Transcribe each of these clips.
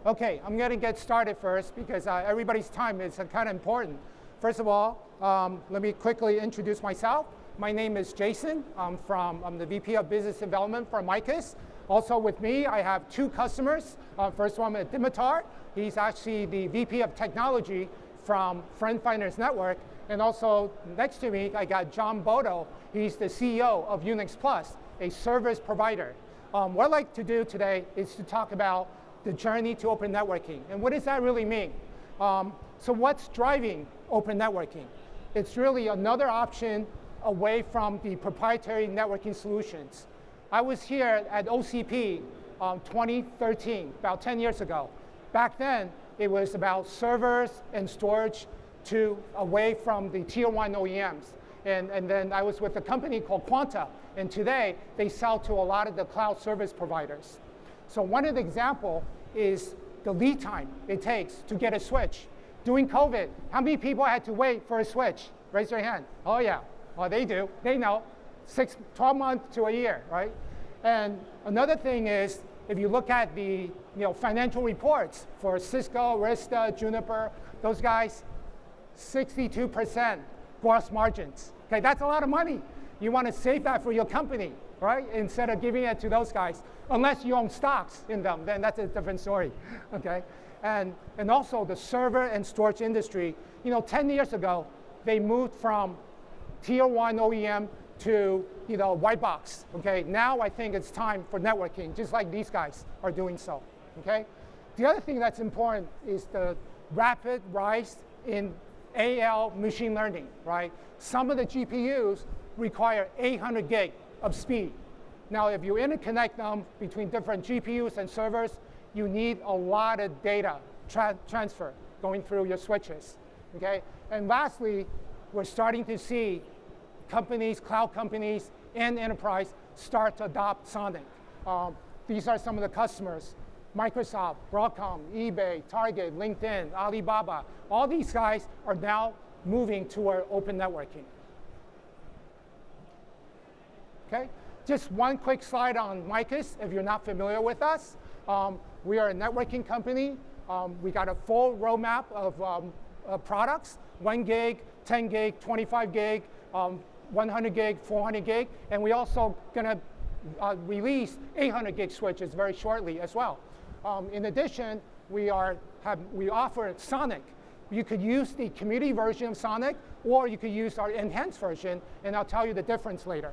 Okay, I'm going to get started first because everybody's time is kind of important. First of all, let me quickly introduce myself. My name is Jason. I'm the VP of Business Development for Micas. Also with me, I have two customers. First one is Dimitar. He's actually the VP of Technology from Micas Networks. And also next to me, I got John Bodo. He's the CEO of Unix Plus, a service provider. What I'd like to do today is to talk about the journey to open networking. And what does that really mean? So what's driving open networking? It's really another option away from the proprietary networking solutions. I was here at OCP 2013, about 10 years ago. Back then, it was about servers and storage away from the tier 1 OEMs. And then I was with a company called Quanta. And today, they sell to a lot of the cloud service providers. So one of the examples is the lead time it takes to get a switch. During COVID, how many people had to wait for a switch? Raise your hand. Oh yeah, well they do, they know. 12 months to a year, right? And another thing is, if you look at the financial reports for Cisco, Arista, Juniper, those guys, 62% gross margins. Okay, that's a lot of money. You want to save that for your company, right? Instead of giving it to those guys. Unless you own stocks in them, then that's a different story, okay? And also the server and storage industry, 10 years ago, they moved from tier 1 OEM to white box, okay? Now I think it's time for networking, just like these guys are doing so, okay? The other thing that's important is the rapid rise in AI machine learning, right? Some of the GPUs require 800 gig of speed. Now, if you interconnect them between different GPUs and servers, you need a lot of data transfer going through your switches, okay? And lastly, we're starting to see companies, cloud companies, and enterprise start to adopt Sonic. These are some of the customers: Microsoft, Broadcom, eBay, Target, LinkedIn, Alibaba. All these guys are now moving toward open networking. Okay? Just one quick slide on Micas, if you're not familiar with us. We are a networking company. We got a full roadmap of products: 1 gig, 10 gig, 25 gig, 100 gig, 400 gig, and we also gonna release 800 gig switches very shortly as well. In addition, we offer Sonic. You could use the community version of Sonic, or you could use our enhanced version, and I'll tell you the difference later.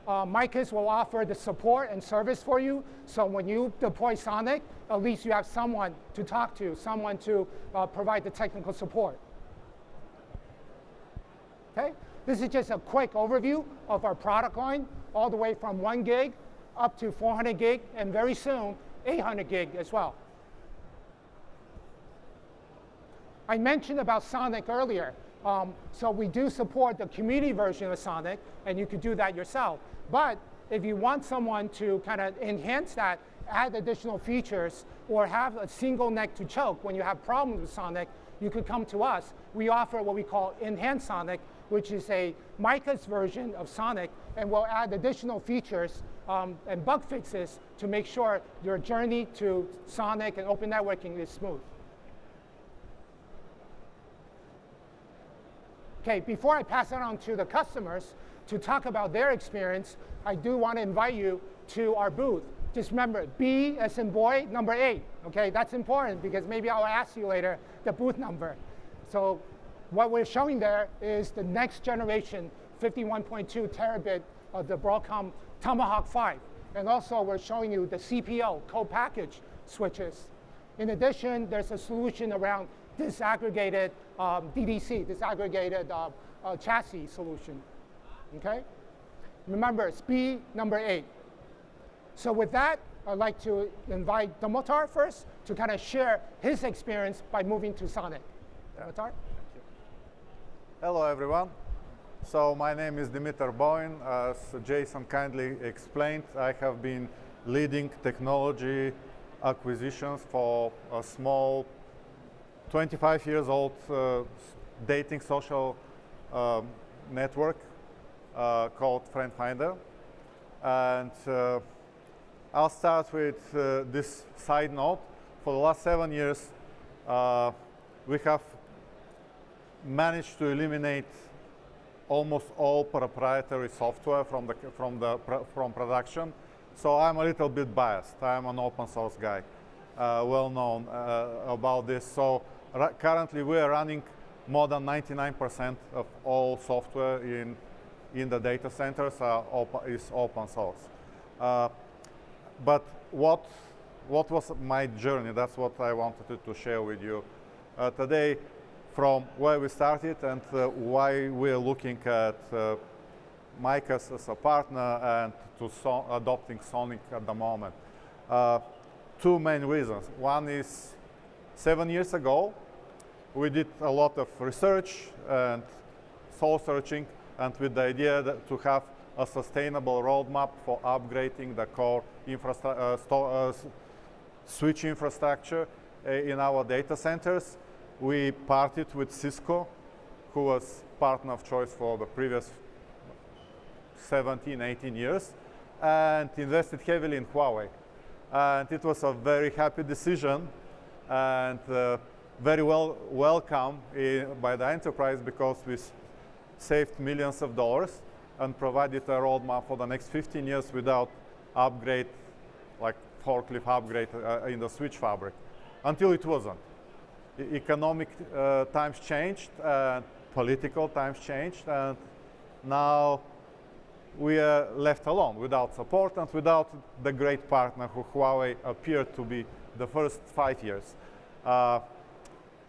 Micas will offer the support and service for you, so when you deploy Sonic, at least you have someone to talk to, someone to provide the technical support. Okay? This is just a quick overview of our product line, all the way from 1 gig up to 400 gig, and very soon, 800 gig as well. I mentioned about Sonic earlier. So we do support the community version of Sonic, and you could do that yourself. But if you want someone to kind of enhance that, add additional features, or have a single neck to choke when you have problems with Sonic, you could come to us. We offer what we call enhanced Sonic, which is a Micas version of Sonic, and we'll add additional features and bug fixes to make sure your journey to Sonic and open networking is smooth. Okay, before I pass it on to the customers to talk about their experience, I do want to invite you to our booth. Just remember, B as in boy, number 8. Okay, that's important because maybe I'll ask you later the booth number. So what we're showing there is the next generation 51.2 terabit of the Broadcom Tomahawk 5. And also we're showing you the CPO, co-packaged switches. In addition, there's a solution around disaggregated DDC, disaggregated chassis solution, okay? Remember, it's B number 8. So with that, I'd like to invite Dimitar first to kind of share his experience by moving to Sonic. Dimitar? Hello, everyone. So my name is Dimitar Boyne. As Jason kindly explained, I have been leading technology acquisitions for a small 25 years old dating social network called Friend Finder. And I'll start with this side note. For the last 7 years, we have managed to eliminate almost all proprietary software from production. So I'm a little bit biased. I'm an open source guy, well known about this. So currently we are running more than 99% of all software in the data centers is open source. But what was my journey? That's what I wanted to share with you today, from where we started and why we're looking at Micas as a partner and to adopting Sonic at the moment. Two main reasons. One is 7 years ago, we did a lot of research and soul searching, and with the idea to have a sustainable roadmap for upgrading the core switch infrastructure in our data centers. We partnered with Cisco, who was partner of choice for the previous 17, 18 years, and invested heavily in Huawei. And it was a very happy decision and very well welcome by the enterprise, because we saved millions of dollars and provided a roadmap for the next 15 years without upgrade, like forklift upgrade in the switch fabric, until it wasn't. Economic times changed, political times changed, and now we are left alone without support and without the great partner who Huawei appeared to be the first 5 years,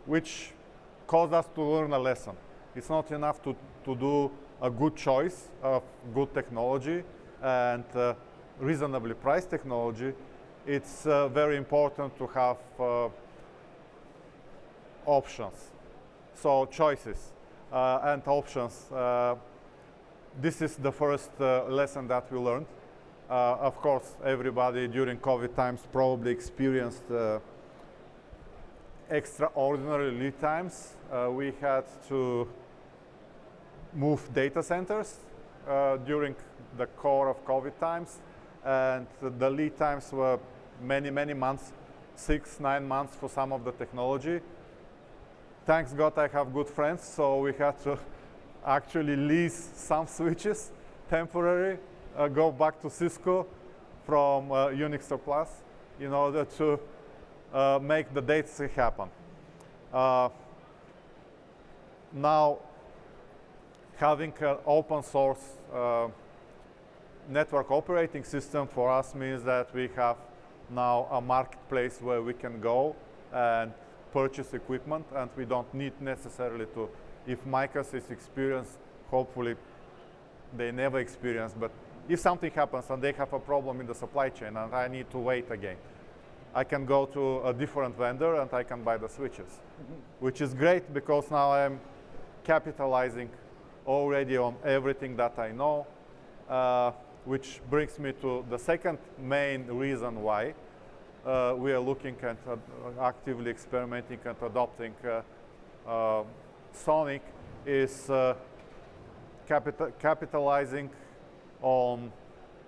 which caused us to learn a lesson. It's not enough to do a good choice of good technology and reasonably priced technology. It's very important to have options, so choices and options. This is the first lesson that we learned. Of course, everybody during COVID times probably experienced extraordinary lead times. We had to move data centers during the core of COVID times, and the lead times were many months, 6-9 months for some of the technology. Thanks God I have good friends, so we had to actually lease some switches temporarily, go back to Cisco from Unix Plus in order to make the dates happen. Now, having an open source network operating system for us means that we have now a marketplace where we can go and purchase equipment, and we don't need necessarily to, if Micas is experienced, hopefully they never experience, but if something happens and they have a problem in the supply chain and I need to wait again, I can go to a different vendor and I can buy the switches, which is great because now I'm capitalizing already on everything that I know, which brings me to the second main reason why we are looking at actively experimenting and adopting Sonic is capitalizing on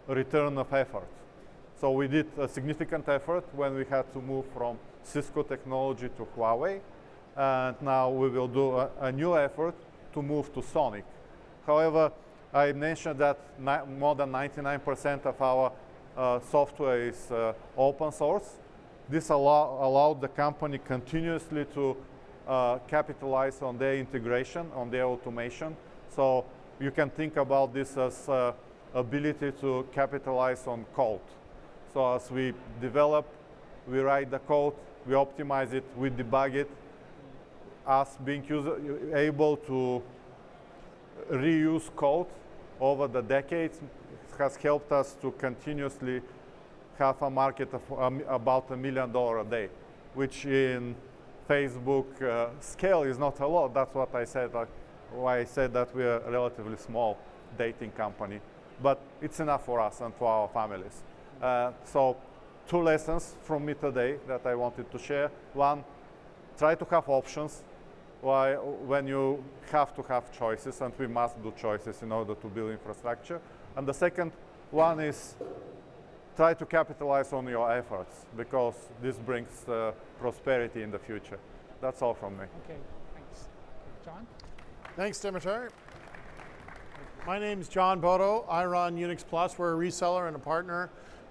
return of effort. So we did a significant effort when we had to move from Cisco technology to Huawei, and now we will do a new effort to move to Sonic. However, I mentioned that more than 99% of our software is open source. This allowed the company continuously to capitalize on their integration, on their automation. So you can think about this as ability to capitalize on code. So as we develop, we write the code, we optimize it, we debug it. Us being able to reuse code over the decades has helped us to continuously have a market of about $1 million a day, which in Facebook scale is not a lot. That's what I said, why I said that we are a relatively small dating company. But it's enough for us and for our families. So 2 lessons from me today that I wanted to share. One, try to have options when you have to have choices, and we must do choices in order to build infrastructure. And the second one is try to capitalize on your efforts because this brings prosperity in the future. That's all from me. Okay, thanks. John? Thanks, Dimitar. My name's John Bodo. I run Unix Plus. We're a reseller and a partner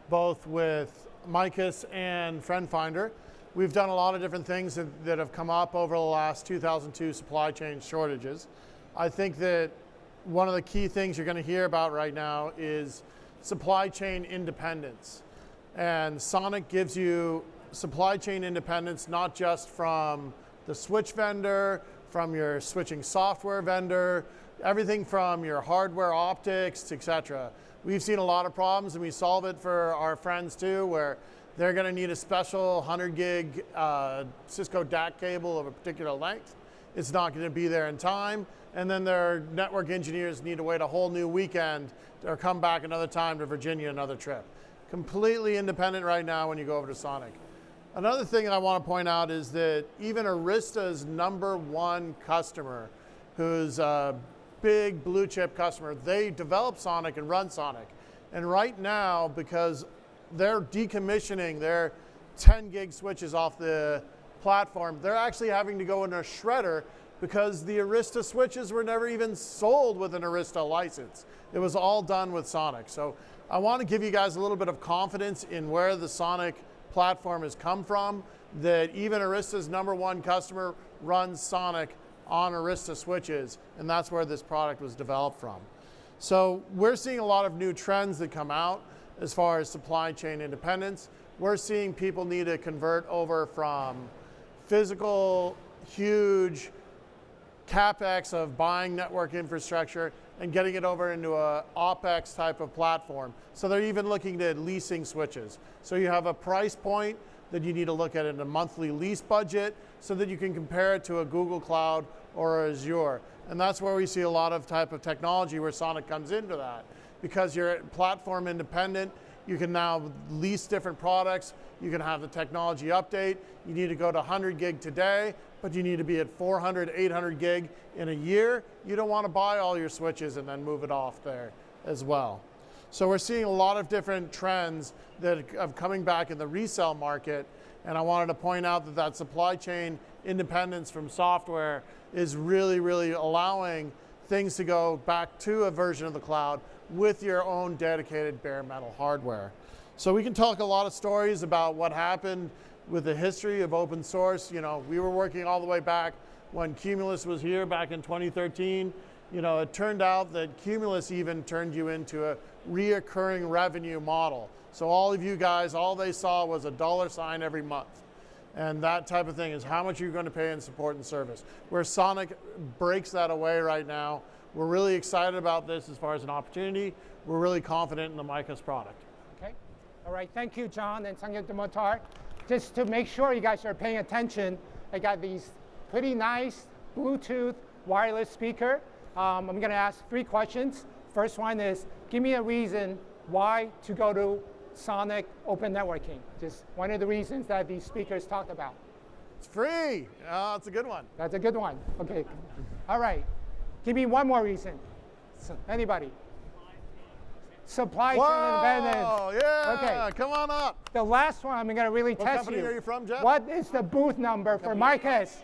both with Micas and FriendFinder. We've done a lot of different things that have come up over the last 2002 supply chain shortages. I think that one of the key things you're going to hear about right now is supply chain independence. And Sonic gives you supply chain independence not just from the switch vendor, from your switching software vendor, everything from your hardware optics, etc. We've seen a lot of problems, and we solve it for our friends too, where they're going to need a special 100 gig Cisco DAC cable of a particular length. It's not going to be there in time, and then their network engineers need to wait a whole new weekend or come back another time to Virginia another trip. Completely independent right now when you go over to Sonic. Another thing I want to point out is that even Arista's #1 customer, who's a big blue chip customer, they develop Sonic and run Sonic. And right now, because they're decommissioning their 10 gig switches off the platform, they're actually having to go in a shredder because the Arista switches were never even sold with an Arista license. It was all done with Sonic. So I want to give you guys a little bit of confidence in where the Sonic platform has come from, that even Arista's #1 customer runs Sonic on Arista switches, and that's where this product was developed from. So we're seeing a lot of new trends that come out as far as supply chain independence. We're seeing people need to convert over from physical, huge CapEx of buying network infrastructure and getting it over into a OpEx type of platform. So they're even looking at leasing switches. So you have a price point that you need to look at in a monthly lease budget so that you can compare it to a Google Cloud or Azure. And that's where we see a lot of type of technology where Sonic comes into that. Because you're platform independent, you can now lease different products, you can have the technology update. You need to go to 100 gig today, but you need to be at 400, 800 gig in a year. You don't want to buy all your switches and then move it off there as well. So we're seeing a lot of different trends that are coming back in the resale market, and I wanted to point out that that supply chain independence from software is really, really allowing things to go back to a version of the cloud with your own dedicated bare metal hardware. So we can talk a lot of stories about what happened with the history of open source. You know, we were working all the way back when Cumulus was here back in 2013. You know, it turned out that Cumulus even turned you into a reoccurring revenue model. So all of you guys, all they saw was a $sign every month. And that type of thing is how much you're going to pay in support and service. Where Sonic breaks that away right now. We're really excited about this as far as an opportunity. We're really confident in the Micas product. Okay. All right. Thank you, John and Sanjay Dimotar. Just to make sure you guys are paying attention, I got these pretty nice Bluetooth wireless speaker. I'm going to ask 3 questions. First one is, give me a reason why to go to Sonic Open Networking. Just one of the reasons that these speakers talked about. It's free. Oh, that's a good one. That's a good one. Okay. All right. Give me one more reason. So, anybody? Supply chain independence. Oh, yeah. Okay. Come on up. The last one, I'm going to really What test company you. are you from, Jeff? What is the booth number for Micas?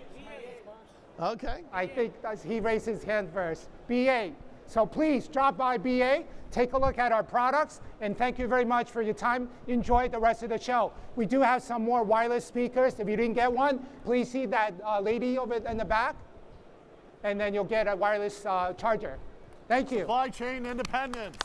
Okay. I think he raised his hand first. BA. So please drop by BA, take a look at our products, and thank you very much for your time. Enjoy the rest of the show. We do have some more wireless speakers. If you didn't get one, please see that lady over in the back, and then you'll get a wireless charger. Thank you. Supply chain independence.